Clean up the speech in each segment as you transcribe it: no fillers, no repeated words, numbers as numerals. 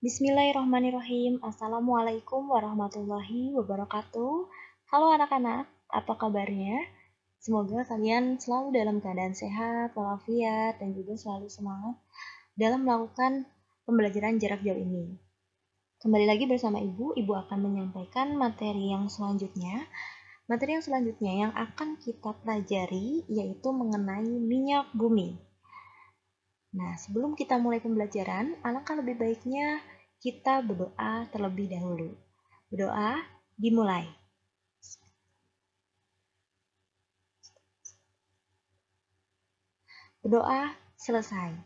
Bismillahirrahmanirrahim. Assalamualaikum warahmatullahi wabarakatuh. Halo anak-anak, apa kabarnya? Semoga kalian selalu dalam keadaan sehat, walafiat, dan juga selalu semangat dalam melakukan pembelajaran jarak jauh ini. Kembali lagi bersama Ibu akan menyampaikan materi yang selanjutnya. Materi yang selanjutnya yang akan kita pelajari yaitu mengenai minyak bumi. Nah, sebelum kita mulai pembelajaran, alangkah lebih baiknya kita berdoa terlebih dahulu. Berdoa dimulai. Berdoa selesai.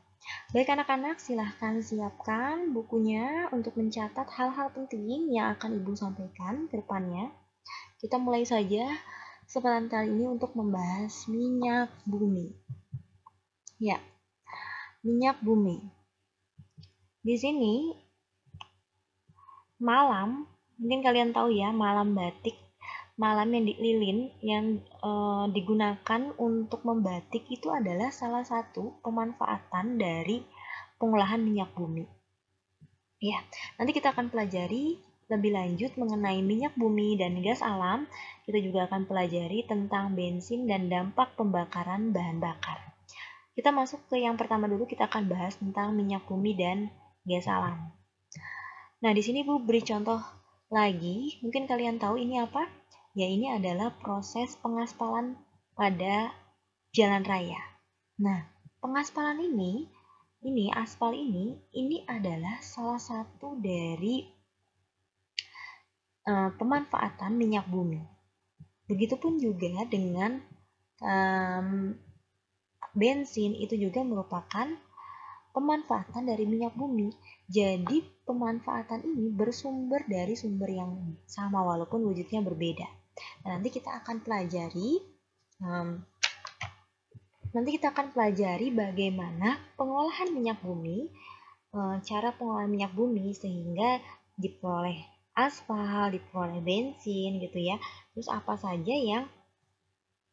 Baik anak-anak, silahkan siapkan bukunya untuk mencatat hal-hal penting yang akan Ibu sampaikan ke depannya. Kita mulai saja kesempatan kali ini untuk membahas minyak bumi. Ya, minyak bumi. Di sini malam, mungkin kalian tahu ya, malam batik, malam yang di lilin yang digunakan untuk membatik itu adalah salah satu pemanfaatan dari pengolahan minyak bumi. Ya, nanti kita akan pelajari lebih lanjut mengenai minyak bumi dan gas alam. Kita juga akan pelajari tentang bensin dan dampak pembakaran bahan bakar. Kita masuk ke yang pertama dulu, kita akan bahas tentang minyak bumi dan gas alam. Nah, di sini Bu beri contoh lagi, mungkin kalian tahu ini apa? Ya, ini adalah proses pengaspalan pada jalan raya. Nah, pengaspalan ini aspal ini adalah salah satu dari pemanfaatan minyak bumi. Begitupun juga dengan bensin, itu juga merupakan pemanfaatan dari minyak bumi. Jadi pemanfaatan ini bersumber dari sumber yang sama walaupun wujudnya berbeda. Nah, nanti kita akan pelajari bagaimana pengolahan minyak bumi, cara pengolahan minyak bumi sehingga diperoleh aspal, diperoleh bensin gitu ya. Terus apa saja yang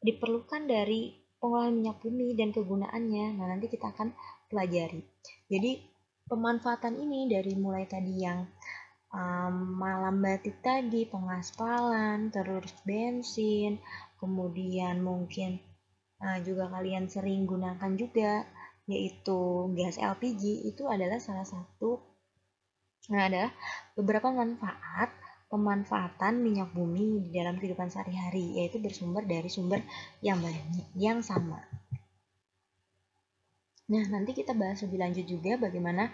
diperlukan dari pengolahan minyak bumi dan kegunaannya. Nah, nanti kita akan pelajari. Jadi pemanfaatan ini dari mulai tadi yang malam batik tadi, pengaspalan, terus bensin, kemudian mungkin juga kalian sering gunakan juga yaitu gas LPG, itu adalah salah satu ada beberapa pemanfaatan minyak bumi di dalam kehidupan sehari-hari, yaitu bersumber dari sumber yang banyak, yang sama. Nah, nanti kita bahas lebih lanjut juga bagaimana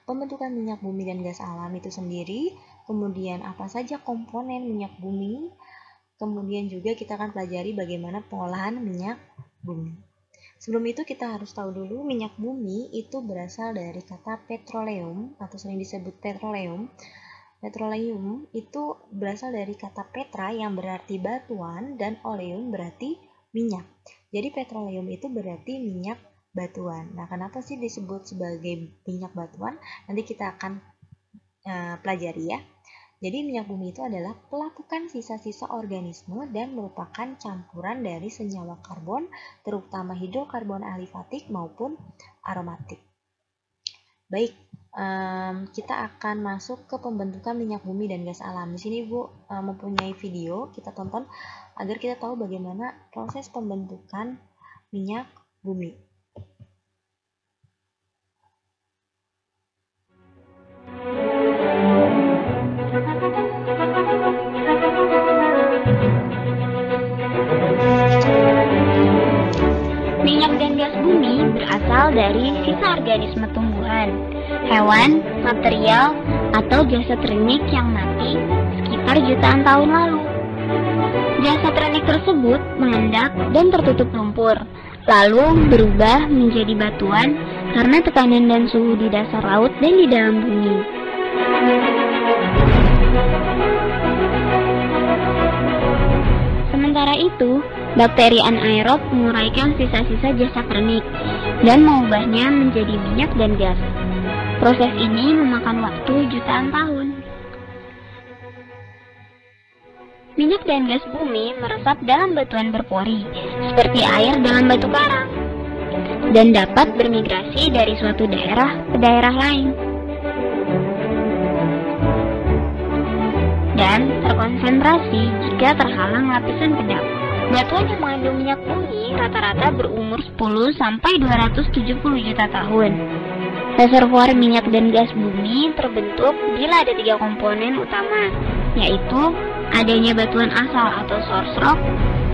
pembentukan minyak bumi dan gas alam itu sendiri, kemudian apa saja komponen minyak bumi, kemudian juga kita akan pelajari bagaimana pengolahan minyak bumi. Sebelum itu kita harus tahu dulu minyak bumi itu berasal dari kata petroleum atau sering disebut petroleum. Petroleum itu berasal dari kata petra yang berarti batuan dan oleum berarti minyak. Jadi petroleum itu berarti minyak batuan. Nah, kenapa sih disebut sebagai minyak batuan? Nanti kita akan pelajari ya. Jadi minyak bumi itu adalah pelapukan sisa-sisa organisme dan merupakan campuran dari senyawa karbon, terutama hidrokarbon alifatik maupun aromatik. Baik, kita akan masuk ke pembentukan minyak bumi dan gas alam. Di sini Ibu mempunyai video, kita tonton agar kita tahu bagaimana proses pembentukan minyak bumi. Minyak dan gas bumi berasal dari sisa organisme tumbuhan, hewan, material, atau jasad renik yang mati sekitar jutaan tahun lalu. Jasad renik tersebut mengendap dan tertutup lumpur, lalu berubah menjadi batuan karena tekanan dan suhu di dasar laut dan di dalam bumi. Sementara itu, bakteri anaerob menguraikan sisa-sisa jasad renik dan mengubahnya menjadi minyak dan gas. Proses ini memakan waktu jutaan tahun. Minyak dan gas bumi meresap dalam batuan berpori, seperti air dalam batu karang, dan dapat bermigrasi dari suatu daerah ke daerah lain. terkonsentrasi jika terhalang lapisan kedap. Batuan yang mengandung minyak bumi rata-rata berumur 10 sampai 270 juta tahun. Reservoir minyak dan gas bumi terbentuk bila ada 3 komponen utama, yaitu adanya batuan asal atau source rock,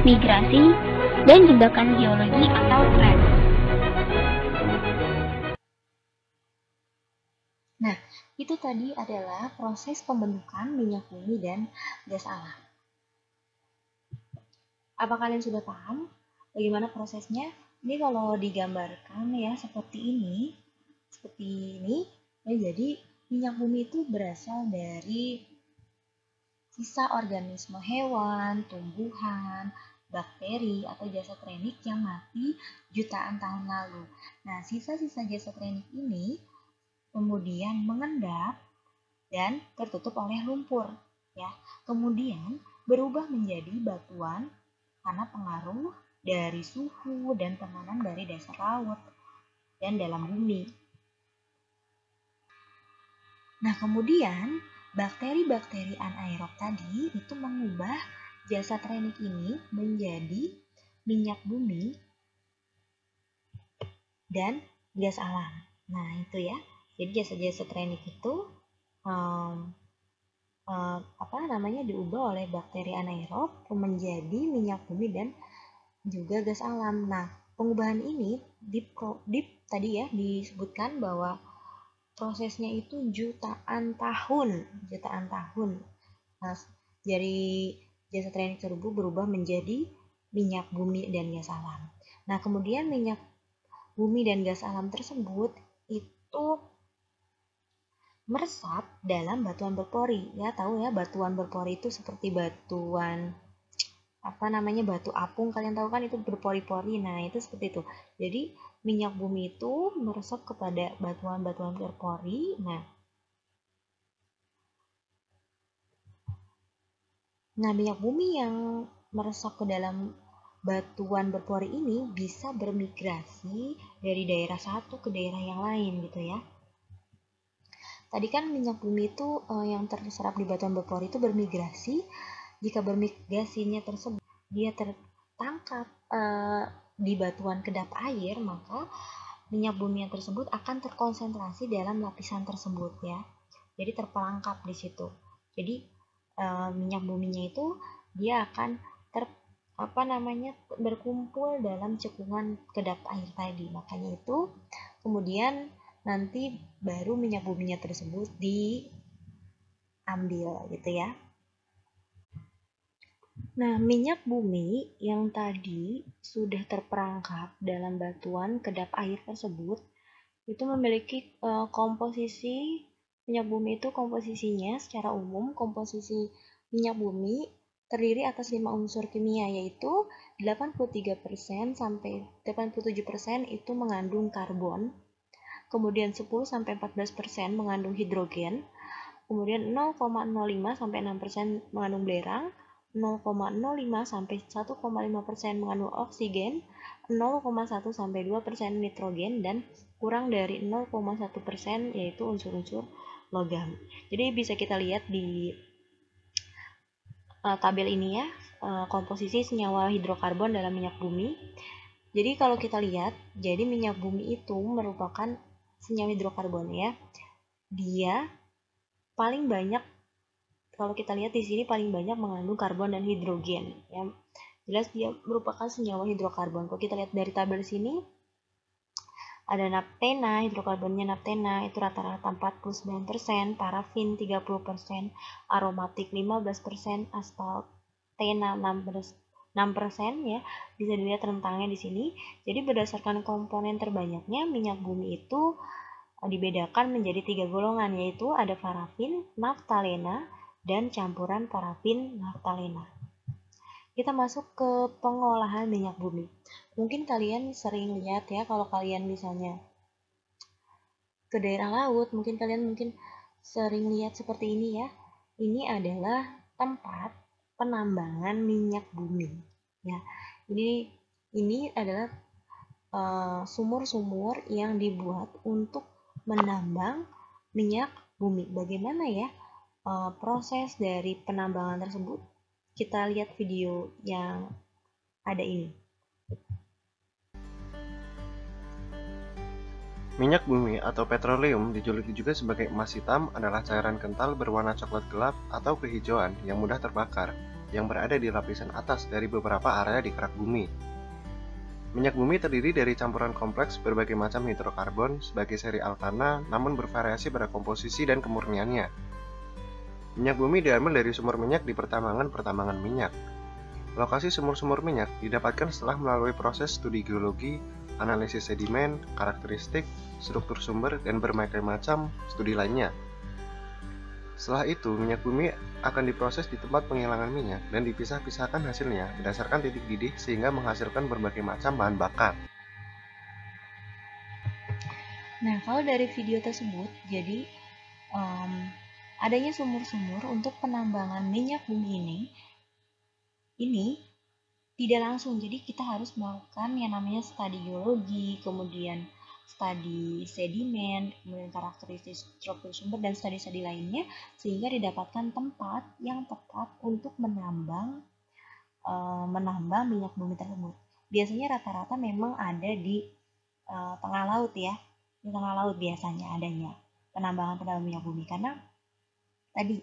migrasi, dan jebakan geologi atau trap. Nah, itu tadi adalah proses pembentukan minyak bumi dan gas alam. Apa kalian sudah paham bagaimana prosesnya? Ini kalau digambarkan ya seperti ini ya, jadi minyak bumi itu berasal dari sisa organisme hewan, tumbuhan, bakteri atau jasad trenik yang mati jutaan tahun lalu. Nah, sisa-sisa jasad trenik ini kemudian mengendap dan tertutup oleh lumpur, ya. Kemudian berubah menjadi batuan karena pengaruh dari suhu dan tekanan dari dasar laut dan dalam bumi. Nah, kemudian bakteri-bakteri anaerob tadi itu mengubah jasad trenik ini menjadi minyak bumi dan gas alam. Nah, itu ya. Jadi jasa-jasa trenik itu diubah oleh bakteri anaerob menjadi minyak bumi dan juga gas alam. Nah, pengubahan ini tadi ya disebutkan bahwa prosesnya itu jutaan tahun. Nah, dari jasa trenik tersebut berubah menjadi minyak bumi dan gas alam. Nah, kemudian minyak bumi dan gas alam tersebut itu meresap dalam batuan berpori. Ya, tahu ya, batuan berpori itu seperti batuan batu apung, kalian tahu kan itu berpori-pori. Nah, itu seperti itu. Jadi minyak bumi itu meresap kepada batuan-batuan berpori. Nah, minyak bumi yang meresap ke dalam batuan berpori ini bisa bermigrasi dari daerah satu ke daerah yang lain gitu ya. Tadi kan minyak bumi itu yang terserap di batuan berpori itu bermigrasi. Jika bermigrasinya tersebut dia tertangkap di batuan kedap air, maka minyak bumi yang tersebut akan terkonsentrasi dalam lapisan tersebut ya. Jadi terperangkap di situ. Jadi minyak buminya itu dia akan berkumpul dalam cekungan kedap air tadi. Makanya itu kemudian nanti baru minyak buminya tersebut diambil gitu ya. Nah, minyak bumi yang tadi sudah terperangkap dalam batuan kedap air tersebut itu memiliki komposisi minyak bumi itu komposisinya secara umum komposisi minyak bumi terdiri atas 5 unsur kimia, yaitu 83% sampai 87% itu mengandung karbon. Kemudian 10-14% mengandung hidrogen, kemudian 0,05 sampai 6% mengandung belerang, 0,05 sampai 1,5% mengandung oksigen, 0,1 sampai 2% nitrogen, dan kurang dari 0,1% yaitu unsur-unsur logam. Jadi bisa kita lihat di tabel ini ya, komposisi senyawa hidrokarbon dalam minyak bumi. Jadi kalau kita lihat, jadi minyak bumi itu merupakan senyawa hidrokarbon ya. Dia paling banyak, kalau kita lihat di sini paling banyak mengandung karbon dan hidrogen ya. Jelas dia merupakan senyawa hidrokarbon. Kalau kita lihat dari tabel sini ada naptena, hidrokarbonnya naptena itu rata-rata 49%, parafin 30%, aromatik 15%, aspaltena 6% ya. Bisa dilihat rentangnya di sini. Jadi berdasarkan komponen terbanyaknya minyak bumi itu dibedakan menjadi 3 golongan, yaitu ada parafin, naftalena, dan campuran parafin naftalena. Kita masuk ke pengolahan minyak bumi. Mungkin kalian sering lihat ya, kalau kalian misalnya ke daerah laut, mungkin kalian sering lihat seperti ini ya. Ini adalah tempat penambangan minyak bumi. Ya, ini adalah sumur-sumur yang dibuat untuk menambang minyak bumi. Bagaimana ya proses dari penambangan tersebut? kita lihat video yang ada ini. Minyak bumi atau petroleum, dijuluki juga sebagai emas hitam, adalah cairan kental berwarna coklat gelap atau kehijauan yang mudah terbakar, yang berada di lapisan atas dari beberapa area di kerak bumi. Minyak bumi terdiri dari campuran kompleks berbagai macam hidrokarbon sebagai seri alkana, namun bervariasi pada komposisi dan kemurniannya. Minyak bumi diambil dari sumur minyak di pertambangan minyak. Lokasi sumur-sumur minyak didapatkan setelah melalui proses studi geologi, analisis sedimen, karakteristik, struktur sumber, dan berbagai macam studi lainnya. Setelah itu, minyak bumi akan diproses di tempat penghilangan minyak dan dipisah-pisahkan hasilnya berdasarkan titik didih sehingga menghasilkan berbagai macam bahan bakar. Nah, kalau dari video tersebut, jadi adanya sumur-sumur untuk penambangan minyak bumi ini tidak langsung. Jadi kita harus melakukan yang namanya studi geologi, kemudian studi sedimen, kemudian karakteristik struktur sumber dan studi-studi lainnya, sehingga didapatkan tempat yang tepat untuk menambang minyak bumi tersebut. Biasanya rata-rata memang ada di tengah laut ya, di tengah laut biasanya adanya penambangan minyak bumi, karena tadi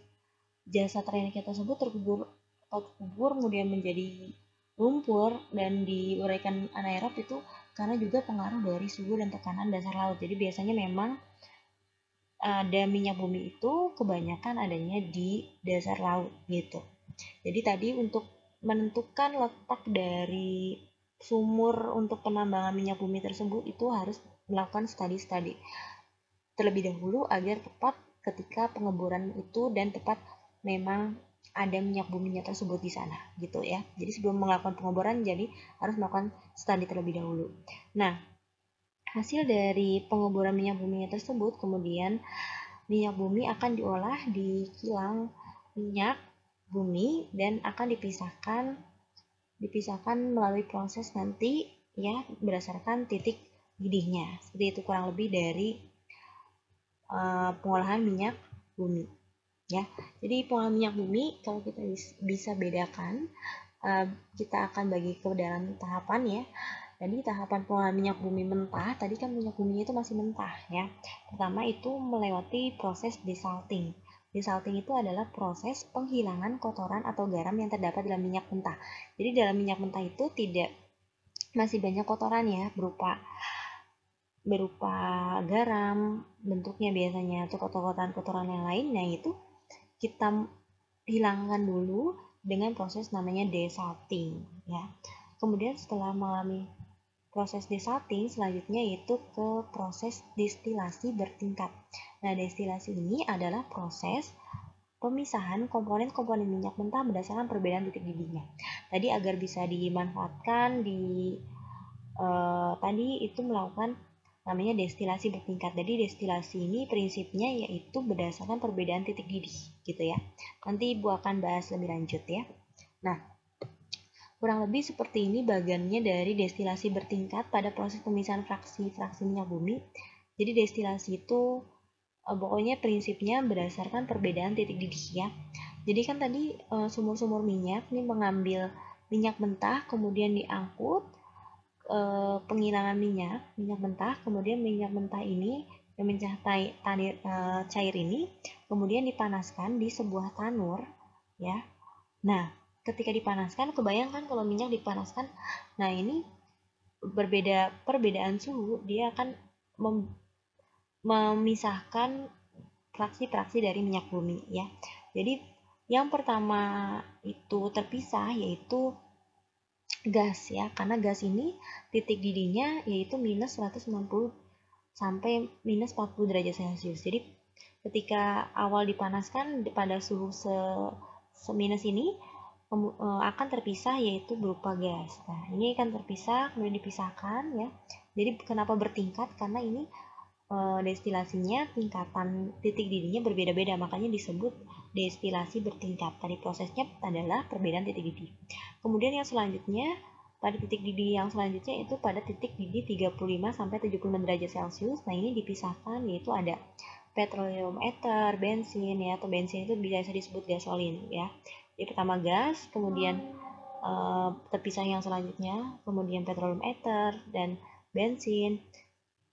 jasad renek tersebut terkubur kemudian menjadi lumpur dan diuraikan anaerob itu karena juga pengaruh dari suhu dan tekanan dasar laut. Jadi biasanya memang ada minyak bumi itu kebanyakan adanya di dasar laut gitu. Jadi tadi untuk menentukan letak dari sumur untuk penambangan minyak bumi tersebut itu harus melakukan studi-studi terlebih dahulu agar tepat ketika pengeboran itu dan tepat memang ada minyak buminya tersebut di sana gitu ya. Jadi sebelum melakukan pengeboran jadi harus melakukan studi terlebih dahulu. Nah, hasil dari pengeboran minyak buminya tersebut kemudian minyak bumi akan diolah di kilang minyak bumi dan akan dipisahkan melalui proses nanti ya berdasarkan titik didihnya. Seperti itu kurang lebih dari pengolahan minyak bumi. Ya, jadi pengolahan minyak bumi kalau kita bisa bedakan, kita akan bagi ke dalam tahapan ya. Jadi tahapan pengolahan minyak bumi mentah, tadi kan minyak bumi itu masih mentah ya. Pertama itu melewati proses desalting. Desalting itu adalah proses penghilangan kotoran atau garam yang terdapat dalam minyak mentah. Jadi dalam minyak mentah itu masih banyak kotoran ya, berupa garam bentuknya biasanya atau kotoran-kotoran yang lain. Nah itu kita hilangkan dulu dengan proses namanya desalting ya. Kemudian setelah mengalami proses desalting selanjutnya yaitu ke proses destilasi bertingkat. Nah, destilasi ini adalah proses pemisahan komponen-komponen minyak mentah berdasarkan perbedaan titik didihnya. Tadi agar bisa dimanfaatkan tadi itu melakukan namanya destilasi bertingkat. Jadi destilasi ini prinsipnya yaitu berdasarkan perbedaan titik didih gitu ya. Nanti Ibu akan bahas lebih lanjut ya. Nah, kurang lebih seperti ini bagiannya dari destilasi bertingkat pada proses pemisahan fraksi-fraksi minyak bumi. Jadi destilasi itu pokoknya prinsipnya berdasarkan perbedaan titik didih ya. Jadi kan tadi sumur-sumur minyak ini mengambil minyak mentah kemudian diangkut penghilangan minyak mentah, kemudian minyak mentah ini yang cair ini kemudian dipanaskan di sebuah tanur ya. Nah, ketika dipanaskan kebayangkan kalau minyak dipanaskan, nah ini perbedaan suhu dia akan memisahkan fraksi-fraksi dari minyak bumi ya. Jadi yang pertama itu terpisah yaitu gas ya, karena gas ini titik didihnya yaitu minus 190 sampai minus 40 derajat Celcius. Jadi ketika awal dipanaskan pada suhu seminus ini akan terpisah yaitu berupa gas. Nah, ini akan terpisah kemudian dipisahkan ya. Jadi kenapa bertingkat? Karena ini destilasinya tingkatan titik didihnya berbeda-beda, makanya disebut destilasi bertingkat. Tadi prosesnya adalah perbedaan titik didih. Kemudian yang selanjutnya pada titik didih yang selanjutnya itu pada titik didih 35 sampai 75 derajat Celcius. Nah, ini dipisahkan yaitu ada petroleum ether, bensin ya, atau bensin itu bisa disebut gasolin ya. Jadi pertama gas, kemudian terpisah yang selanjutnya, kemudian petroleum ether dan bensin.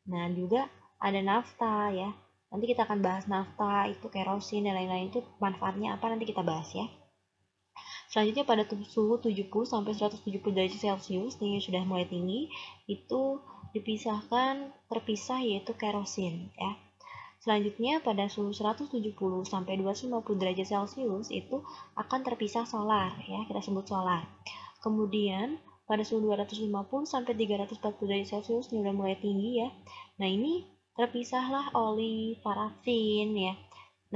Nah, juga ada nafta ya. Nanti kita akan bahas nafta, itu kerosin dan lain-lain, itu manfaatnya apa nanti kita bahas ya. Selanjutnya pada suhu 70 sampai 170 derajat Celcius, ini sudah mulai tinggi, itu terpisah yaitu kerosin ya. Selanjutnya pada suhu 170 sampai 250 derajat Celcius itu akan terpisah solar ya, kita sebut solar. Kemudian pada suhu 250 sampai 340 derajat Celcius ini udah mulai tinggi ya. Nah, ini terpisahlah oli parafin ya.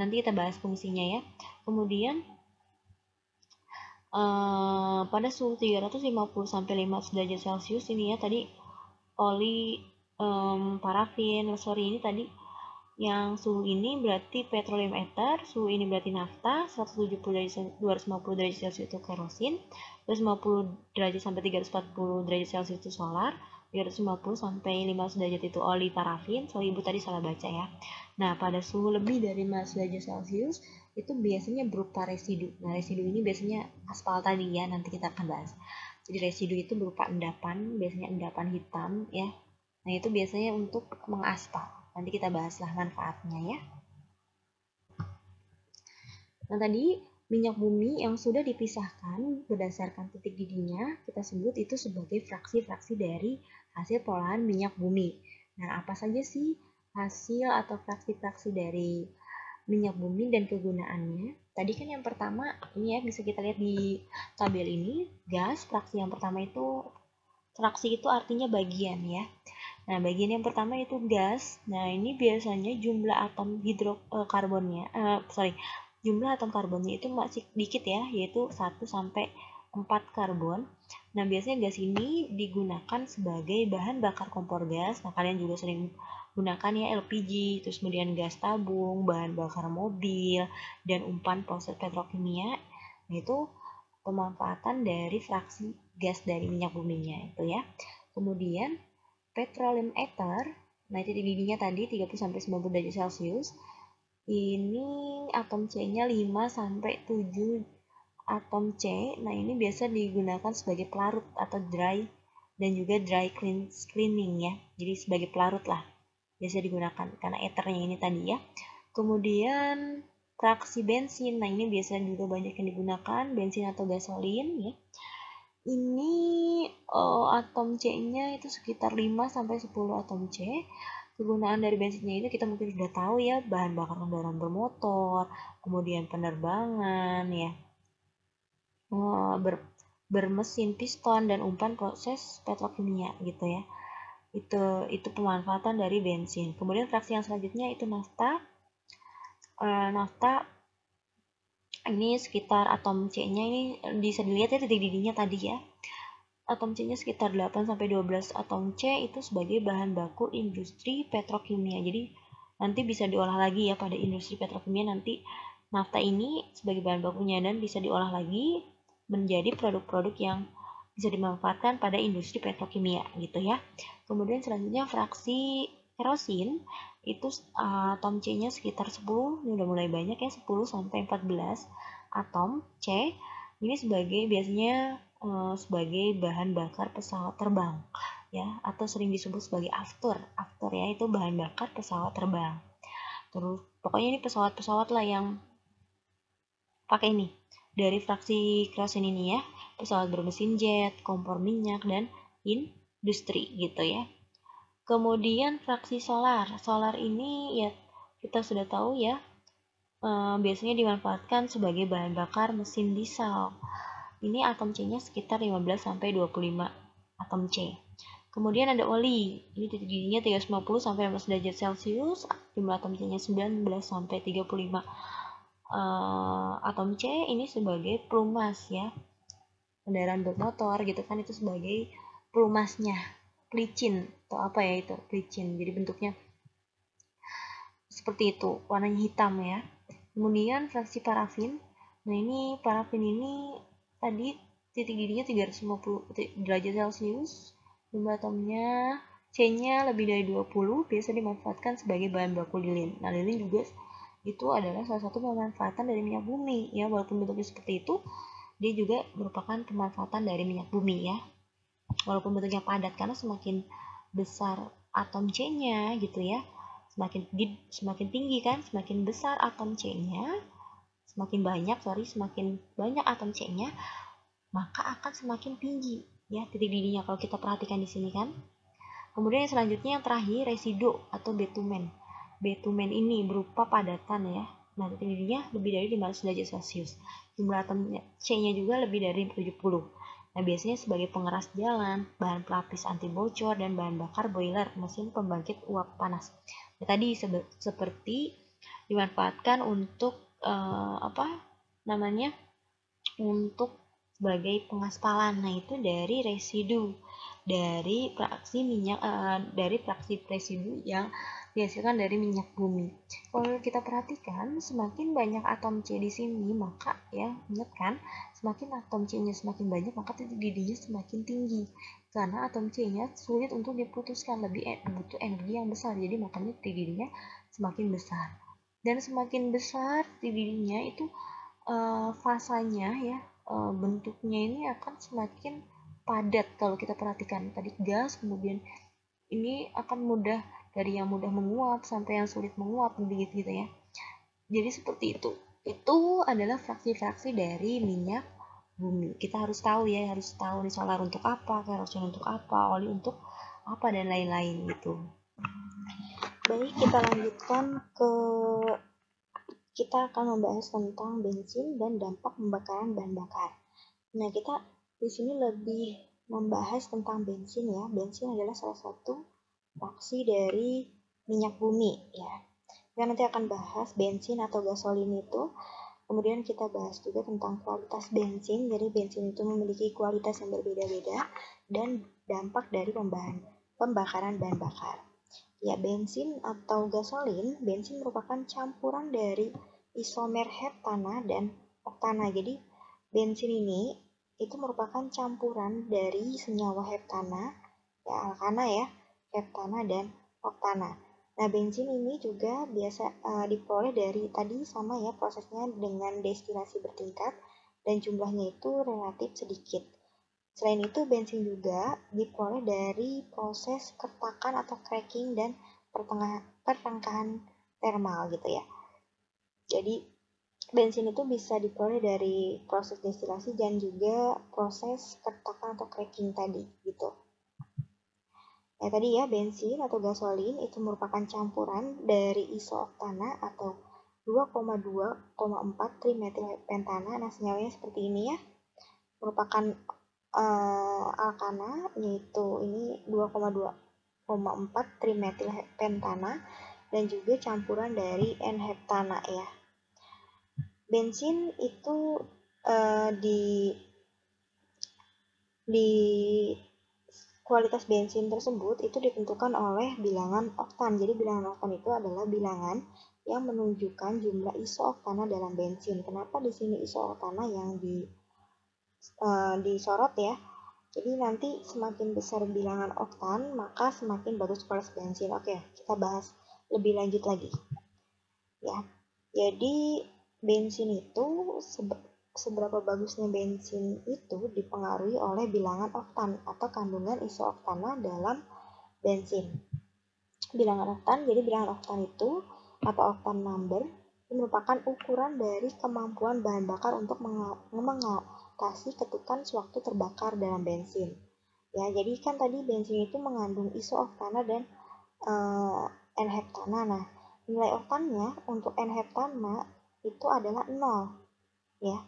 Nanti kita bahas fungsinya ya. Kemudian pada suhu 350 sampai 500 derajat Celcius ini ya, tadi oli parafin, sorry, ini tadi yang suhu ini berarti petroleum ether, suhu ini berarti nafta, 170 derajat 250 derajat Celcius itu kerosin, 250 derajat sampai 340 derajat Celcius itu solar, 350 sampai 500 derajat itu oli parafin. Sorry, Ibu tadi salah baca ya. Nah, pada suhu lebih dari 500 derajat Celcius itu biasanya berupa residu. Nah, residu ini biasanya aspal tadi ya, nanti kita akan bahas. Jadi residu itu berupa endapan, biasanya endapan hitam ya. Nah, itu biasanya untuk mengaspal. Nanti kita bahaslah manfaatnya ya. Nah, tadi minyak bumi yang sudah dipisahkan berdasarkan titik didihnya, kita sebut itu sebagai fraksi-fraksi dari hasil pengolahan minyak bumi. Nah, apa saja sih hasil atau fraksi-fraksi dari minyak bumi dan kegunaannya? Tadi kan yang pertama, ini ya bisa kita lihat di tabel ini, gas, fraksi yang pertama itu, fraksi itu artinya bagian ya. Nah, bagian yang pertama itu gas. Nah, ini biasanya jumlah atom jumlah atom karbonnya itu masih dikit ya, yaitu 1 sampai 4 karbon. Nah, biasanya gas ini digunakan sebagai bahan bakar kompor gas. Nah, kalian juga sering gunakan ya LPG, terus kemudian gas tabung, bahan bakar mobil, dan umpan proses petrokimia. Nah, itu pemanfaatan dari fraksi gas dari minyak buminya itu ya. Kemudian petroleum ether, nah titik didihnya tadi 30-90 derajat Celcius. Ini atom C-nya 5 sampai 7 atom C. Nah, ini biasa digunakan sebagai pelarut atau dry dan juga dry cleaning ya. Jadi sebagai pelarut lah biasa digunakan karena ethernya ini tadi ya. Kemudian fraksi bensin. Nah, ini biasa juga banyak yang digunakan, bensin atau gasolin ya. Ini atom C-nya itu sekitar 5 sampai 10 atom C. Kegunaan dari bensinnya itu kita mungkin sudah tahu ya, bahan bakar kendaraan bermotor, kemudian penerbangan ya, bermesin piston dan umpan proses petrokimia gitu ya. Itu pemanfaatan dari bensin. Kemudian fraksi yang selanjutnya itu nafta. Nafta ini sekitar atom C-nya ini bisa dilihat ya titik didihnya tadi ya. Atom C-nya sekitar 8-12 atom C itu sebagai bahan baku industri petrokimia. Jadi nanti bisa diolah lagi ya pada industri petrokimia, nanti nafta ini sebagai bahan bakunya dan bisa diolah lagi menjadi produk-produk yang bisa dimanfaatkan pada industri petrokimia gitu ya. Kemudian selanjutnya fraksi kerosin itu atom C-nya sekitar 10, ini udah mulai banyak ya, 10-14 atom C. Ini biasanya sebagai bahan bakar pesawat terbang ya, atau sering disebut sebagai after ya, itu bahan bakar pesawat terbang. Terus pokoknya ini pesawat-pesawat lah yang pakai ini dari fraksi kerosin ini ya, pesawat bermesin jet, kompor minyak, dan industri gitu ya. Kemudian fraksi solar ini ya kita sudah tahu ya, biasanya dimanfaatkan sebagai bahan bakar mesin diesel. Ini atom C-nya sekitar 15-25 atom C. Kemudian ada oli. Ini titik didihnya 350-15 derajat Celcius. Jumlah atom C-nya 19-35 atom C. Ini sebagai pelumas ya. Kendaraan bermotor gitu kan, itu sebagai pelumasnya. Pelicin atau apa ya itu? Pelicin. Jadi bentuknya seperti itu. Warnanya hitam ya. Kemudian fraksi parafin. Nah, ini parafin ini tadi titik didihnya 350 derajat Celcius, jumlah atomnya C-nya lebih dari 20, biasa dimanfaatkan sebagai bahan baku lilin. Nah, lilin juga itu adalah salah satu pemanfaatan dari minyak bumi ya. Walaupun bentuknya seperti itu, dia juga merupakan pemanfaatan dari minyak bumi ya. Walaupun bentuknya padat, karena semakin besar atom C-nya gitu ya, semakin tinggi kan, semakin besar atom C-nya, semakin banyak atom C-nya, maka akan semakin tinggi ya titik didihnya kalau kita perhatikan di sini kan. Kemudian yang selanjutnya yang terakhir residu atau bitumen. Bitumen ini berupa padatan ya. Nah, titik didihnya lebih dari 500 derajat Celcius. Jumlah atom C-nya juga lebih dari 70. Nah, biasanya sebagai pengeras jalan, bahan pelapis anti bocor, dan bahan bakar boiler, mesin pembangkit uap panas. Nah, tadi seperti dimanfaatkan untuk untuk sebagai pengaspalan. Nah, itu dari residu, dari fraksi minyak, dari fraksi residu yang dihasilkan dari minyak bumi. Kalau kita perhatikan, semakin banyak atom C di sini, maka ya ingat kan, semakin atom C-nya semakin banyak, maka titik didihnya semakin tinggi. Karena atom C-nya sulit untuk diputuskan, butuh energi yang besar, jadi makanya titik didihnya semakin besar. Dan semakin besar titik didihnya itu fasanya ya, bentuknya ini akan semakin padat. Kalau kita perhatikan tadi gas, kemudian ini akan dari yang mudah menguap sampai yang sulit menguap, begitu gitu ya. Jadi seperti itu. Itu adalah fraksi-fraksi dari minyak bumi. Kita harus tahu ya, harus tahu nih solar untuk apa, kerosin untuk apa, oli untuk apa, dan lain-lain gitu. Baik, kita lanjutkan kita akan membahas tentang bensin dan dampak pembakaran bahan bakar. Nah, kita di sini lebih membahas tentang bensin ya. Bensin adalah salah satu fraksi dari minyak bumi ya. Kita nanti akan bahas bensin atau gasolin itu. Kemudian kita bahas juga tentang kualitas bensin. Jadi bensin itu memiliki kualitas yang berbeda-beda dan dampak dari pembakaran bahan bakar. Ya, bensin atau gasolin, bensin merupakan campuran dari isomer heptana dan oktana. Jadi, bensin ini itu merupakan campuran dari senyawa heptana, ya alkana ya, heptana dan oktana. Nah, bensin ini juga biasa diperoleh dari tadi sama ya prosesnya dengan destilasi bertingkat dan jumlahnya itu relatif sedikit. Selain itu, bensin juga diperoleh dari proses kertakan atau cracking dan pertengkahan termal gitu ya. Jadi, bensin itu bisa diperoleh dari proses destilasi dan juga proses kertakan atau cracking tadi gitu. Nah, tadi ya, bensin atau gasolin itu merupakan campuran dari isooktana atau 2,4 trimetilheptana. Nah, senyawanya seperti ini ya. Merupakan alkana, yaitu ini 2,4 trimetilheptana dan juga campuran dari N-heptana ya. Bensin itu di kualitas bensin tersebut itu ditentukan oleh bilangan oktan. Jadi bilangan oktan itu adalah bilangan yang menunjukkan jumlah isooktana dalam bensin. Kenapa di sini isooktana yang disorot ya? Jadi nanti semakin besar bilangan oktan, maka semakin bagus kualitas bensin. Oke, kita bahas lebih lanjut lagi. Ya, jadi bensin itu seberapa bagusnya bensin itu dipengaruhi oleh bilangan oktan atau kandungan isooktana dalam bensin. Bilangan oktan, jadi bilangan oktan itu atau oktan number merupakan ukuran dari kemampuan bahan bakar untuk mengatasi ketukan sewaktu terbakar dalam bensin. Ya, jadi kan tadi bensin itu mengandung isooktana dan N-heptana. Nah, nilai oktannya untuk N-heptana itu adalah 0. Ya.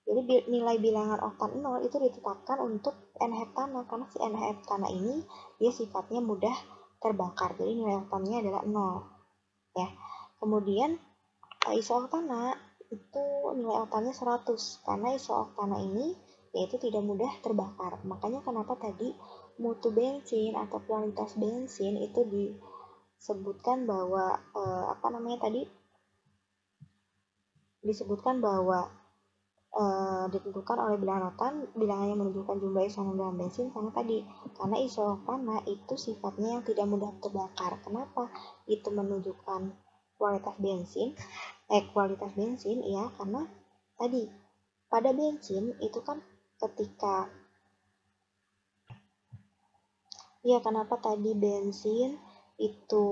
Jadi nilai bilangan oktan 0 itu ditetapkan untuk N-heptana karena si N-heptana ini dia sifatnya mudah terbakar. Jadi nilai oktannya adalah 0. Ya. Kemudian isooktana itu nilai oktannya 100 karena isooktana ini yaitu tidak mudah terbakar. Makanya kenapa tadi mutu bensin atau kualitas bensin itu disebutkan bahwa ditentukan oleh bilangan oktan, bilangannya menunjukkan jumlah isomer dalam bensin karena isooktana itu sifatnya yang tidak mudah terbakar. Kenapa itu menunjukkan kualitas bensin ya, karena tadi pada bensin itu kan ketika ya, kenapa tadi bensin itu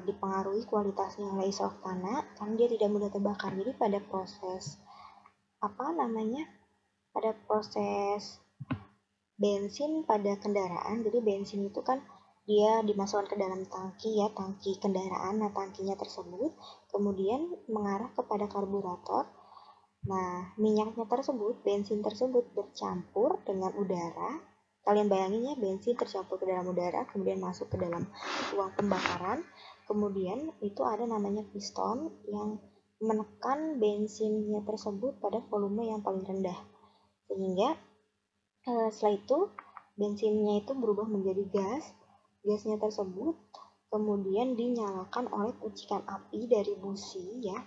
dipengaruhi kualitasnya oleh isoktana, karena dia tidak mudah terbakar. Jadi pada proses pada proses bensin pada kendaraan, jadi bensin itu kan dia dimasukkan ke dalam tangki ya, tangki kendaraan. Nah, tangkinya tersebut kemudian mengarah kepada karburator. Nah, minyaknya tersebut, bensin tersebut bercampur dengan udara. Kalian bayangin ya, bensin tercampur ke dalam udara, kemudian masuk ke dalam ruang pembakaran. Kemudian itu ada namanya piston yang menekan bensinnya tersebut pada volume yang paling rendah. Sehingga setelah itu bensinnya itu berubah menjadi gas. Gasnya tersebut kemudian dinyalakan oleh percikan api dari busi ya.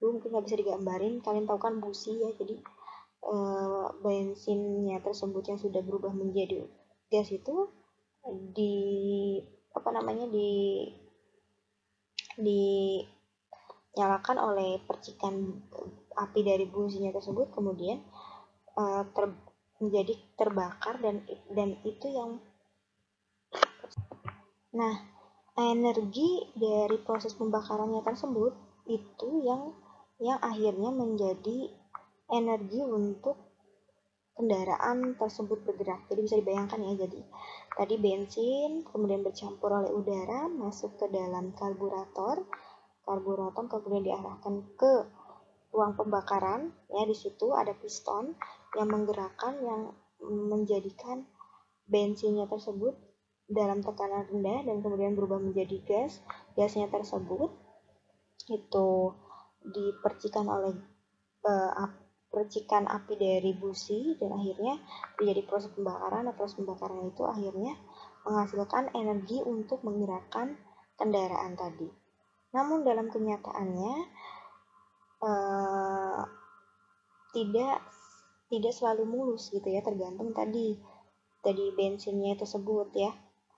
Mungkin nggak bisa digambarin, kalian tahu kan busi ya. Jadi bensinnya tersebut yang sudah berubah menjadi gas itu dinyalakan oleh percikan api dari businya tersebut, kemudian menjadi terbakar dan itu yang energi dari proses pembakarannya tersebut itu yang akhirnya menjadi energi untuk kendaraan tersebut bergerak. Jadi bisa dibayangkan ya, jadi tadi bensin kemudian bercampur oleh udara masuk ke dalam karburator kemudian diarahkan ke ruang pembakaran ya. Di situ ada piston yang menggerakkan, yang menjadikan bensinnya tersebut dalam tekanan rendah dan kemudian berubah menjadi gas. Gasnya tersebut itu dipercikan oleh percikan api dari busi dan akhirnya terjadi proses pembakaran. Nah, proses pembakaran itu akhirnya menghasilkan energi untuk menggerakkan kendaraan tadi. Namun dalam kenyataannya tidak selalu mulus gitu ya, tergantung tadi bensinnya tersebut ya.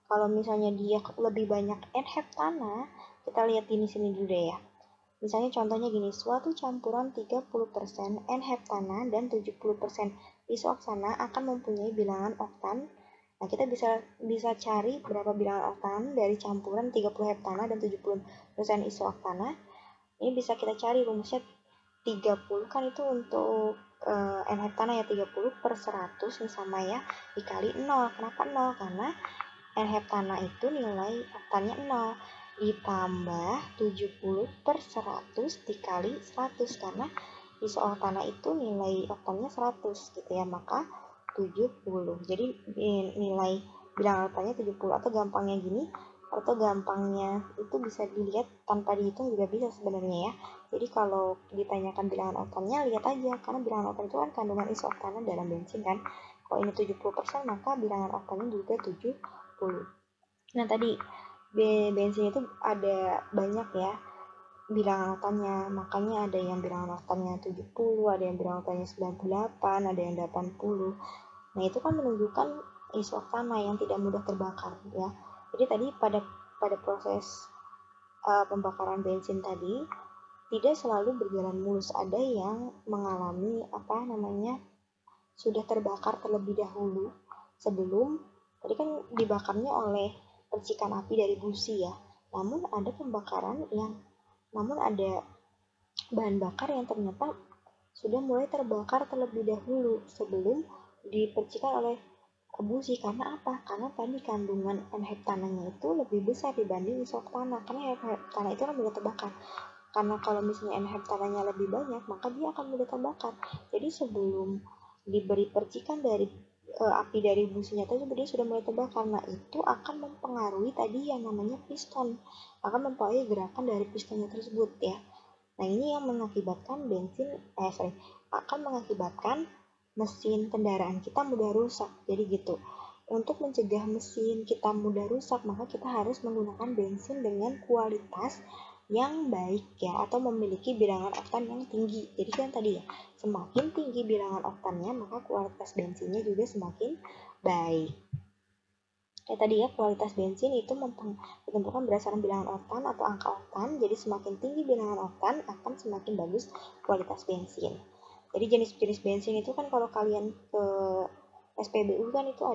Kalau misalnya dia lebih banyak N-heptana, kita lihat di sini dulu deh ya. Misalnya contohnya gini, suatu campuran 30% N-heptana dan 70% isoksana akan mempunyai bilangan oktan. Nah, kita bisa cari berapa bilangan oktan dari campuran 30 heptana dan 70% isoktana. Ini bisa kita cari rumusnya 30 kan itu untuk N-heptana ya, 30 per 100 ini sama ya, dikali 0. Kenapa 0? Karena N-heptana itu nilai oktannya 0 ditambah 70 per 100 dikali 100, karena isoktana itu nilai oktannya 100 gitu ya, maka 70. Jadi nilai bilangan oktannya 70, atau gampangnya itu bisa dilihat tanpa dihitung juga bisa sebenarnya ya. Jadi kalau ditanyakan bilangan oktannya, lihat aja, karena bilangan oktan itu kan kandungan isoktana dalam bensin kan. Kalau ini 70%, maka bilangan oktannya juga 70. Nah, tadi bensin itu ada banyak ya bilangan oktannya, makanya ada yang bilangan oktannya 70, ada yang bilangan oktannya 98, ada yang 80. Nah, itu kan menunjukkan isoktana yang tidak mudah terbakar ya. Jadi tadi pada proses pembakaran bensin tadi tidak selalu berjalan mulus, ada yang mengalami sudah terbakar terlebih dahulu sebelum tadi kan dibakarnya oleh percikan api dari busi ya. Namun ada bahan bakar yang ternyata sudah mulai terbakar terlebih dahulu sebelum dipercikan oleh busi. Karena apa? Karena tadi kandungan N-heptananya itu lebih besar dibanding isoktana, karena N-heptana itu kan mudah terbakar. Karena kalau misalnya N-heptananya lebih banyak, maka dia akan mudah terbakar. Jadi sebelum diberi percikan dari api dari businya tersebut, dia sudah mulai terbakar. Nah, itu akan mempengaruhi tadi yang namanya piston, akan mempengaruhi gerakan dari pistonnya tersebut ya. Nah, ini yang mengakibatkan akan mengakibatkan mesin kendaraan kita mudah rusak. Jadi gitu. Untuk mencegah mesin kita mudah rusak, maka kita harus menggunakan bensin dengan kualitas yang baik ya, atau memiliki bilangan oktan yang tinggi. Jadi kan tadi ya, semakin tinggi bilangan oktannya, maka kualitas bensinnya juga semakin baik. Kayak tadi ya, kualitas bensin itu ditentukan berdasarkan bilangan oktan atau angka oktan. Jadi semakin tinggi bilangan oktan akan semakin bagus kualitas bensin. Jadi jenis-jenis bensin itu kan kalau kalian ke SPBU kan itu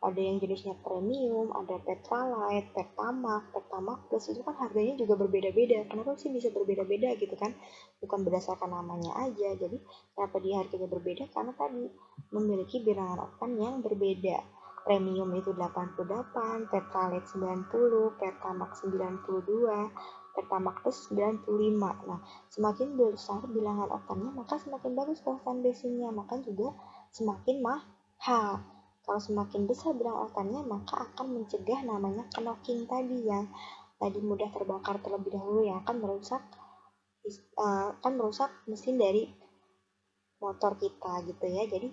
ada yang jenisnya premium, ada Petralite, Pertamax, Pertamax Plus, itu kan harganya juga berbeda-beda. Kenapa sih bisa berbeda-beda gitu kan? Bukan berdasarkan namanya aja. Jadi kenapa dia harganya berbeda? Karena tadi memiliki bilangan oktan yang berbeda. Premium itu 88, Petralite 90, Pertamax 92, Pertamax Plus 95. Nah, semakin besar bilangan oktannya, maka semakin bagus kualitas bensinnya, maka juga semakin mahal. Kalau semakin besar bilangan oktannya, maka akan mencegah namanya knocking tadi, yang tadi mudah terbakar terlebih dahulu, yang akan merusak mesin dari motor kita gitu ya. Jadi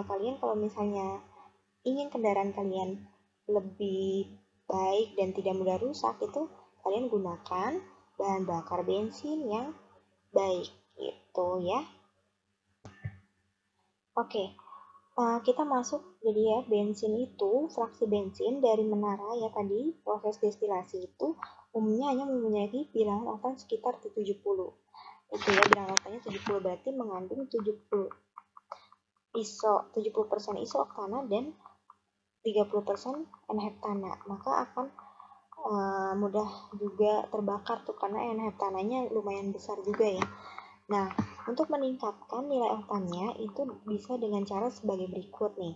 kalian kalau misalnya ingin kendaraan kalian lebih baik dan tidak mudah rusak, itu kalian gunakan bahan bakar bensin yang baik gitu ya. Oke, kita masuk. Jadi ya, bensin itu, fraksi bensin dari menara ya tadi, proses destilasi itu umumnya hanya mempunyai bilangan oktan sekitar 70. Itu ya, bilangan oktannya 70, berarti mengandung 70% iso oktana dan 30% N-heptana. Maka akan mudah juga terbakar tuh, karena N-heptananya lumayan besar juga ya. Nah, untuk meningkatkan nilai oktannya itu bisa dengan cara sebagai berikut nih,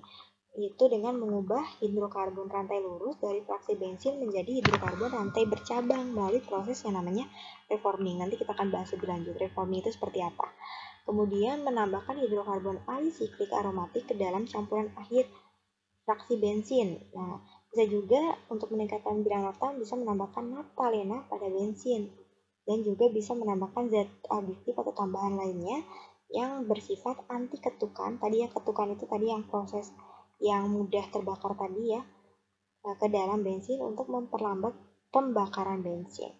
yaitu dengan mengubah hidrokarbon rantai lurus dari fraksi bensin menjadi hidrokarbon rantai bercabang melalui proses yang namanya reforming. Nanti kita akan bahas lebih lanjut reforming itu seperti apa. Kemudian menambahkan hidrokarbon alisiklik aromatik ke dalam campuran akhir fraksi bensin. Nah, bisa juga untuk meningkatkan bilangan oktan bisa menambahkan naptalena pada bensin, dan juga bisa menambahkan zat adiktif atau tambahan lainnya yang bersifat anti ketukan. Tadi yang ketukan itu tadi yang proses yang mudah terbakar tadi ya, ke dalam bensin untuk memperlambat pembakaran bensin.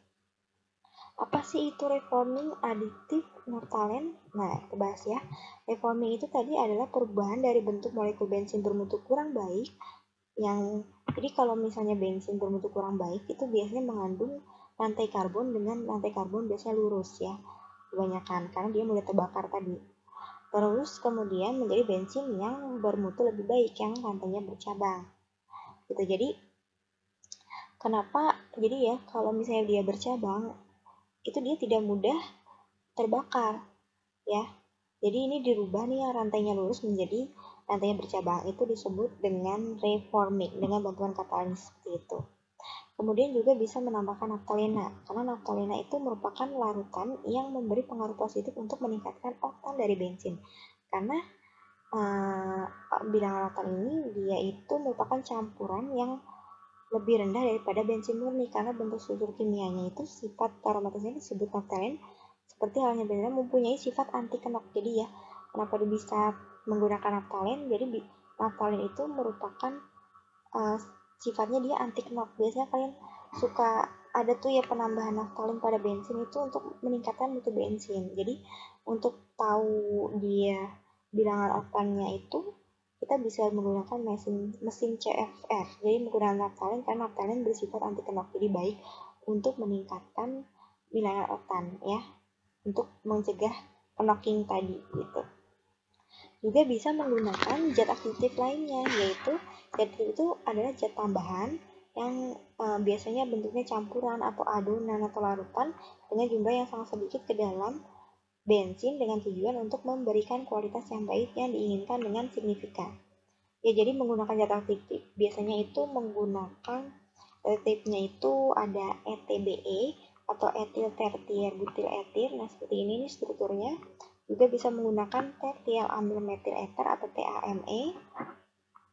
Apa sih itu reforming, adiktif, naphthalene? Nah, kita bahas ya. Reforming itu tadi adalah perubahan dari bentuk molekul bensin bermutu kurang baik jadi kalau misalnya bensin bermutu kurang baik itu biasanya mengandung rantai karbon dengan rantai karbon biasanya lurus ya, kebanyakan karena dia mudah terbakar tadi. Terus kemudian menjadi bensin yang bermutu lebih baik yang rantainya bercabang. Gitu. Jadi kenapa? Jadi ya kalau misalnya dia bercabang itu dia tidak mudah terbakar ya. Jadi ini dirubah nih yang rantainya lurus menjadi rantainya bercabang, itu disebut dengan reforming dengan bantuan kata lain seperti itu. Kemudian juga bisa menambahkan naptalena, karena naptalena itu merupakan larutan yang memberi pengaruh positif untuk meningkatkan oktan dari bensin. Karena bilangan oktan ini dia itu merupakan campuran yang lebih rendah daripada bensin murni, karena bentuk struktur kimianya itu sifat aromatisnya disebut naphthalene, seperti halnya bensin mempunyai sifat anti knock. Jadi ya, kenapa dia bisa menggunakan naphthalene? Jadi naphthalene itu merupakan sifatnya dia anti knock. Biasanya kalian suka ada tuh ya penambahan naphthalene pada bensin itu untuk meningkatkan mutu bensin. Jadi untuk tahu dia bilangan oktannya itu kita bisa menggunakan mesin CFR. Jadi menggunakan naphthalene karena naphthalene bersifat anti knock. Jadi baik untuk meningkatkan bilangan oktan ya, untuk mencegah knocking tadi gitu. Juga bisa menggunakan zat aktif lainnya, yaitu zat aktif itu adalah zat tambahan yang biasanya bentuknya campuran atau adonan atau larutan dengan jumlah yang sangat sedikit ke dalam bensin dengan tujuan untuk memberikan kualitas yang baik yang diinginkan dengan signifikan. Ya, jadi menggunakan zat aktif biasanya itu menggunakan zat aktifnya itu ada ETBE atau etil tertier butil etir. Nah, seperti ini nih strukturnya. Juga bisa menggunakan tertial amil metil ether atau TAME.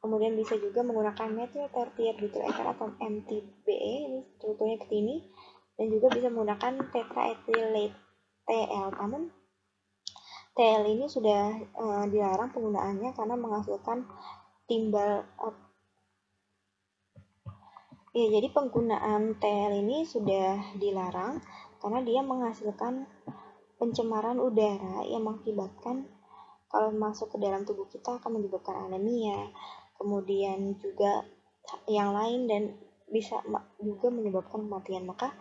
Kemudian bisa juga menggunakan metil tertier butil ether atau MTBE, ini strukturnya seperti ini. Dan juga bisa menggunakan tetraethyl TL. Namun TL ini sudah dilarang penggunaannya karena menghasilkan timbal. Ya, jadi penggunaan TL ini sudah dilarang karena dia menghasilkan pencemaran udara yang mengakibatkan kalau masuk ke dalam tubuh kita akan menyebabkan anemia, kemudian juga yang lain dan bisa juga menyebabkan kematian. Maka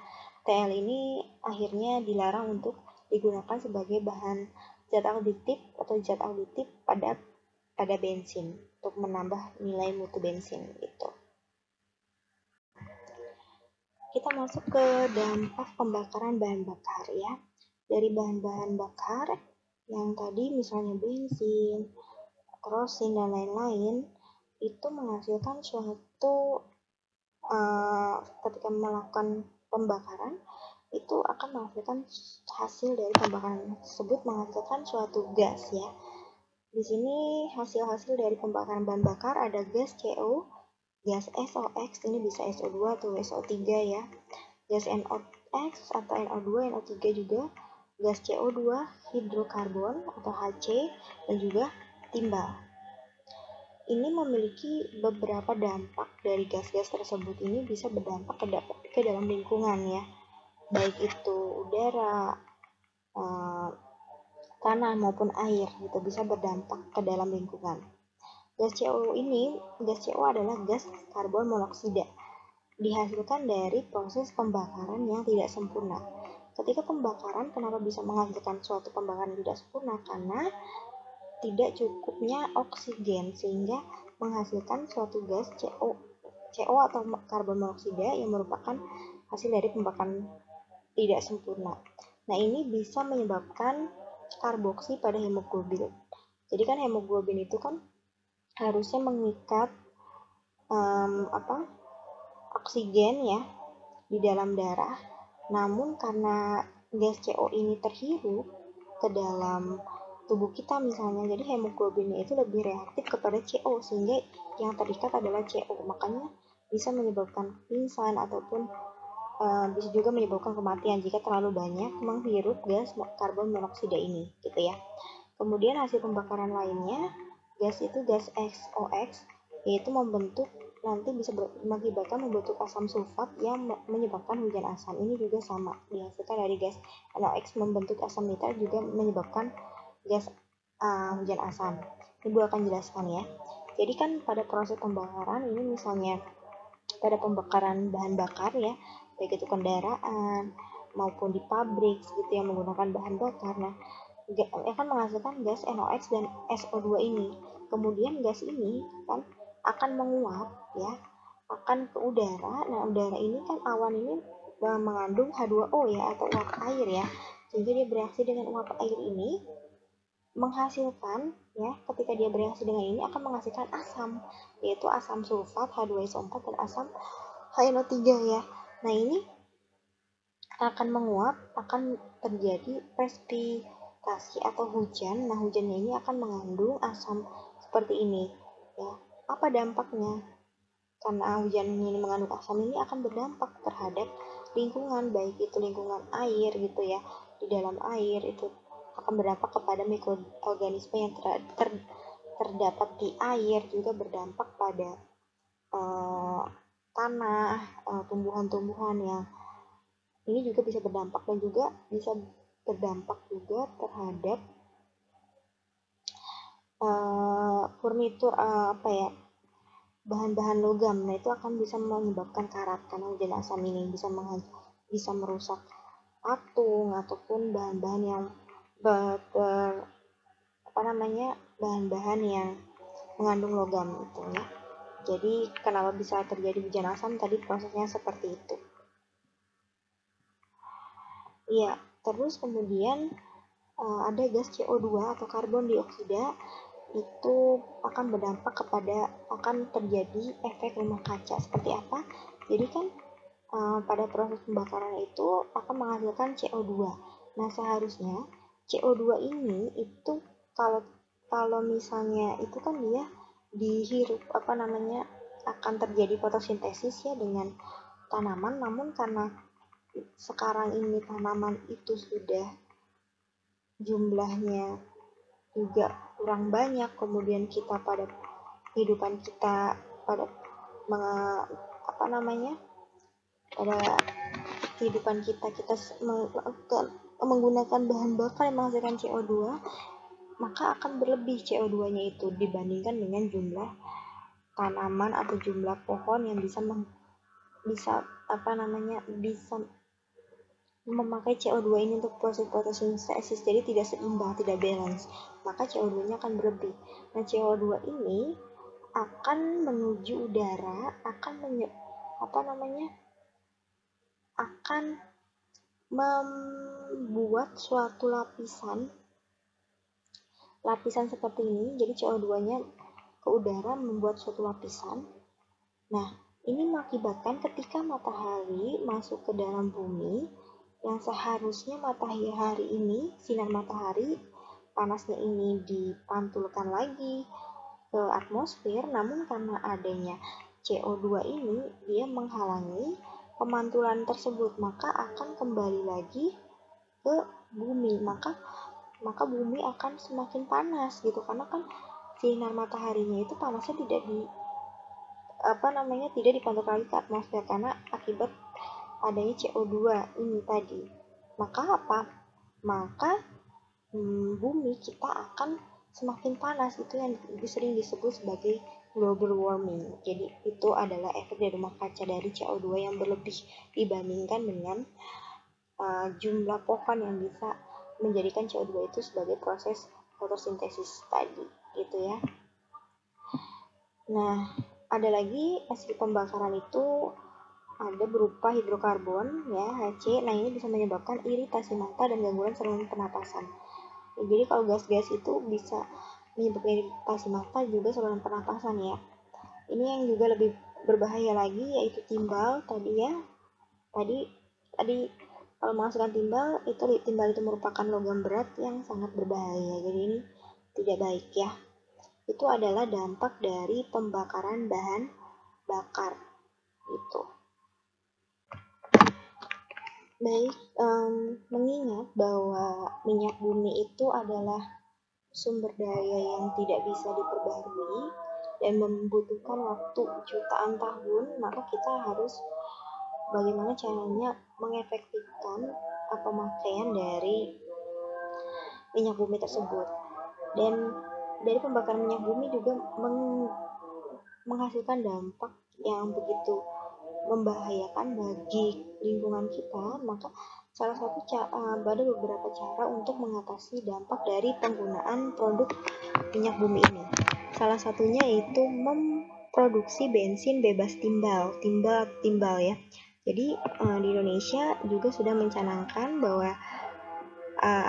TL ini akhirnya dilarang untuk digunakan sebagai bahan zat aditif pada bensin untuk menambah nilai mutu bensin gitu. Kita masuk ke dampak pembakaran bahan bakar ya. Dari bahan-bahan bakar yang tadi misalnya bensin, kerosin dan lain-lain, itu menghasilkan suatu ketika melakukan pembakaran itu akan menghasilkan hasil dari pembakaran tersebut menghasilkan suatu gas ya. Di sini hasil-hasil dari pembakaran bahan bakar ada gas CO, gas SOx, ini bisa SO2 atau SO3 ya, gas NOx atau NO2, NO3 juga, gas CO2, hidrokarbon atau HC, dan juga timbal. Ini memiliki beberapa dampak dari gas-gas tersebut. Ini bisa berdampak ke dalam lingkungan ya, baik itu udara, tanah maupun air gitu, bisa berdampak ke dalam lingkungan. Gas CO adalah gas karbon monoksida, dihasilkan dari proses pembakaran yang tidak sempurna. Ketika pembakaran, kenapa bisa menghasilkan suatu pembakaran tidak sempurna? Karena tidak cukupnya oksigen sehingga menghasilkan suatu gas CO atau karbon monoksida yang merupakan hasil dari pembakaran tidak sempurna. Nah, ini bisa menyebabkan karboksi pada hemoglobin. Jadi kan hemoglobin itu kan harusnya mengikat oksigen ya di dalam darah. Namun karena gas CO ini terhirup ke dalam tubuh kita misalnya, jadi hemoglobinnya itu lebih reaktif kepada CO sehingga yang terikat adalah CO, makanya bisa menyebabkan pingsan ataupun bisa juga menyebabkan kematian jika terlalu banyak menghirup gas karbon monoksida ini gitu ya. Kemudian hasil pembakaran lainnya, gas SOx, yaitu bisa mengakibatkan membentuk asam sulfat yang menyebabkan hujan asam. Ini juga sama, dihasilkan dari gas NOx membentuk asam nitrat juga menyebabkan gas hujan asam. Ibu akan jelaskan ya. Jadi kan pada proses pembakaran ini misalnya pada pembakaran bahan bakar ya, baik itu kendaraan maupun di pabrik gitu yang menggunakan bahan bakar, nah akan menghasilkan gas NOx dan SO2 ini. Kemudian gas ini kan akan menguap ya, akan ke udara. Nah, udara ini kan awan ini mengandung H2O ya atau uap air ya. Sehingga dia bereaksi dengan uap air ini menghasilkan ya, ketika dia bereaksi dengan ini akan menghasilkan asam, yaitu asam sulfat H2SO4 dan asam HNO3 ya. Nah, ini akan menguap, akan terjadi presipitasi atau hujan. Nah, hujannya ini akan mengandung asam seperti ini ya. Apa dampaknya? Karena hujan ini mengandung asam, ini akan berdampak terhadap lingkungan, baik itu lingkungan air gitu ya, di dalam air itu akan berdampak kepada mikroorganisme yang terdapat di air, juga berdampak pada tanah, tumbuhan-tumbuhan yang ini juga bisa berdampak, dan juga bisa berdampak juga terhadap furnitur bahan-bahan logam. Nah, itu akan bisa menyebabkan karat karena hujan asam ini bisa merusak patung ataupun bahan-bahan yang bahan-bahan yang mengandung logam gitu ya. Jadi kenapa bisa terjadi hujan asam tadi, prosesnya seperti itu. Iya, terus kemudian ada gas CO2 atau karbon dioksida, itu akan berdampak akan terjadi efek rumah kaca. Seperti apa? Jadi kan pada proses pembakaran itu akan menghasilkan CO2. Nah, seharusnya CO2 ini itu kalau misalnya itu kan dia dihirup akan terjadi fotosintesis ya dengan tanaman, namun karena sekarang ini tanaman itu sudah jumlahnya juga kurang banyak, kemudian kita pada kehidupan kita pada kehidupan kita menggunakan bahan bakar yang menghasilkan CO2, maka akan berlebih CO2-nya itu dibandingkan dengan jumlah tanaman atau jumlah pohon yang bisa memakai CO2 ini untuk proses fotosintesis, jadi tidak seimbang, tidak balance, maka CO2-nya akan berlebih. Nah, CO2 ini akan menuju udara, akan membuat suatu lapisan seperti ini. Jadi CO2-nya ke udara membuat suatu lapisan. Nah, ini mengakibatkan ketika matahari masuk ke dalam bumi, yang seharusnya matahari ini, sinar matahari panasnya ini dipantulkan lagi ke atmosfer, namun karena adanya CO2 ini, dia menghalangi pemantulan tersebut, maka akan kembali lagi ke bumi, maka bumi akan semakin panas gitu, karena kan sinar mataharinya itu panasnya tidak dipantulkan lagi ke atmosfer karena akibat adanya CO2 ini tadi. Maka bumi kita akan semakin panas, itu yang sering disebut sebagai global warming. Jadi itu adalah efek dari rumah kaca dari CO2 yang berlebih dibandingkan dengan jumlah pohon yang bisa menjadikan CO2 itu sebagai proses fotosintesis tadi, gitu ya. Nah, ada lagi hasil pembakaran itu ada berupa hidrokarbon ya, HC. Nah, ini bisa menyebabkan iritasi mata dan gangguan saluran pernapasan. Jadi kalau gas-gas itu bisa menyebabkan iritasi mata juga saluran pernapasan ya. Ini yang juga lebih berbahaya lagi yaitu timbal tadi ya. Tadi kalau menghasilkan timbal itu merupakan logam berat yang sangat berbahaya. Jadi ini tidak baik ya. Itu adalah dampak dari pembakaran bahan bakar gitu. Baik, mengingat bahwa minyak bumi itu adalah sumber daya yang tidak bisa diperbarui dan membutuhkan waktu jutaan tahun, maka kita harus bagaimana caranya mengefektifkan pemakaian dari minyak bumi tersebut. Dan dari pembakaran minyak bumi juga menghasilkan dampak yang begitu membahayakan bagi lingkungan kita, maka ada beberapa cara untuk mengatasi dampak dari penggunaan produk minyak bumi ini. Salah satunya yaitu memproduksi bensin bebas timbal ya. Jadi di Indonesia juga sudah mencanangkan bahwa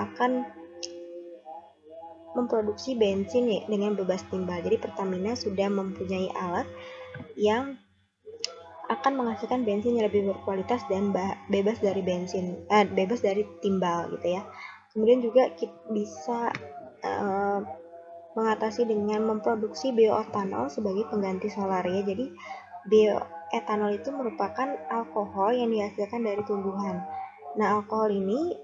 akan memproduksi bensin ya, dengan bebas timbal. Jadi Pertamina sudah mempunyai alat yang akan menghasilkan bensin yang lebih berkualitas dan bebas dari timbal gitu ya. Kemudian juga kita bisa mengatasi dengan memproduksi bioetanol sebagai pengganti solar ya. Jadi bioetanol itu merupakan alkohol yang dihasilkan dari tumbuhan. Nah, alkohol ini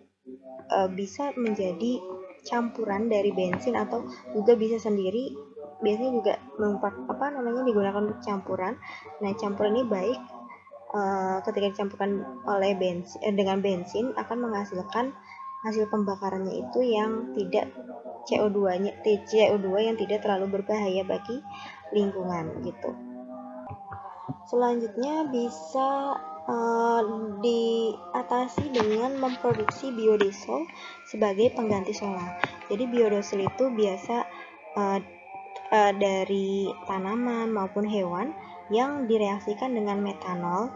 bisa menjadi campuran dari bensin atau juga bisa sendiri. Biasanya juga digunakan untuk campuran. Nah, campuran ini baik ketika dicampurkan dengan bensin akan menghasilkan hasil pembakarannya itu yang tidak CO2 yang tidak terlalu berbahaya bagi lingkungan gitu. Selanjutnya bisa diatasi dengan memproduksi biodiesel sebagai pengganti solar. Jadi biodiesel itu biasa dari tanaman maupun hewan yang direaksikan dengan metanol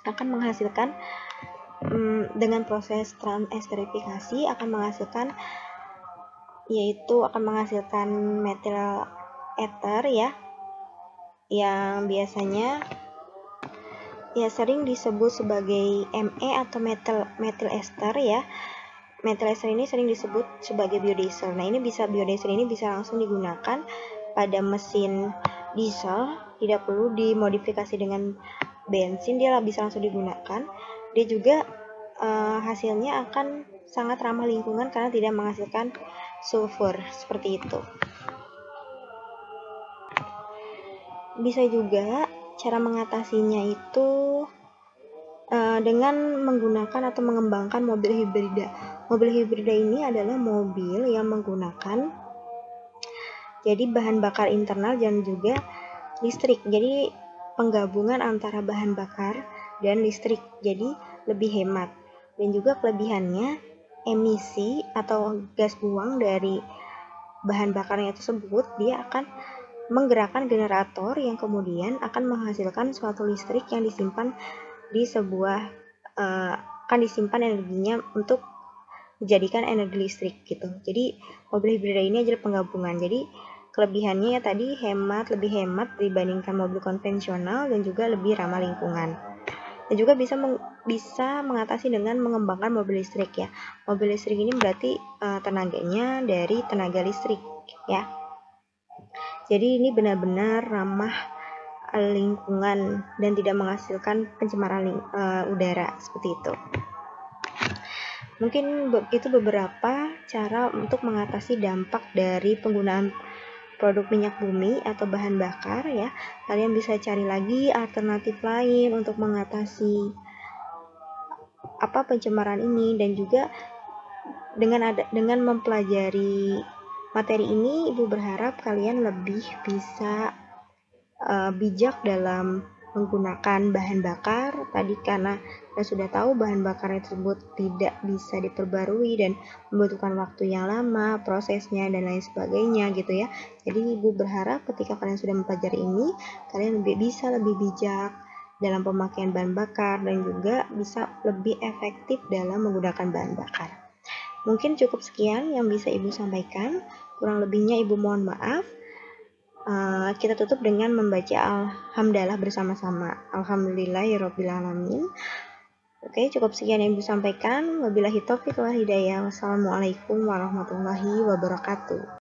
akan menghasilkan dengan proses transesterifikasi akan menghasilkan methyl ether ya, yang biasanya ya sering disebut sebagai ME atau methyl ester ya. Methyl ester ini sering disebut sebagai biodiesel. Nah, biodiesel ini bisa langsung digunakan pada mesin diesel, tidak perlu dimodifikasi dengan bensin, dia bisa langsung digunakan. Dia juga hasilnya akan sangat ramah lingkungan karena tidak menghasilkan sulfur seperti itu. Bisa juga cara mengatasinya itu dengan menggunakan atau mengembangkan mobil hibrida. Mobil hibrida ini adalah mobil yang menggunakan jadi bahan bakar internal dan juga listrik. Jadi penggabungan antara bahan bakar dan listrik, jadi lebih hemat. Dan juga kelebihannya, emisi atau gas buang dari bahan bakarnya tersebut, dia akan menggerakkan generator yang kemudian akan menghasilkan suatu listrik yang disimpan di sebuah akan disimpan energinya untuk dijadikan energi listrik gitu. Jadi mobil hibrida ini adalah penggabungan. Jadi kelebihannya ya tadi lebih hemat dibandingkan mobil konvensional dan juga lebih ramah lingkungan. Dan juga bisa mengatasi dengan mengembangkan mobil listrik ya. Mobil listrik ini berarti tenaganya dari tenaga listrik ya. Jadi ini benar-benar ramah lingkungan dan tidak menghasilkan pencemaran udara seperti itu. Mungkin itu beberapa cara untuk mengatasi dampak dari penggunaan produk minyak bumi atau bahan bakar ya. Kalian bisa cari lagi alternatif lain untuk mengatasi pencemaran ini, dan juga dengan mempelajari materi ini, Ibu berharap kalian lebih bisa bijak dalam menggunakan bahan bakar tadi, karena kita sudah tahu bahan bakar tersebut tidak bisa diperbarui dan membutuhkan waktu yang lama prosesnya dan lain sebagainya gitu ya. Jadi Ibu berharap ketika kalian sudah mempelajari ini, kalian bisa lebih bijak dalam pemakaian bahan bakar dan juga bisa lebih efektif dalam menggunakan bahan bakar. Mungkin cukup sekian yang bisa Ibu sampaikan, kurang lebihnya Ibu mohon maaf. Kita tutup dengan membaca alhamdulillah bersama-sama. Alhamdulillahirabbil alamin. Oke, cukup sekian yang Ibu sampaikan. Wabillahi taufiq wal hidayah. Wassalamualaikum warahmatullahi wabarakatuh.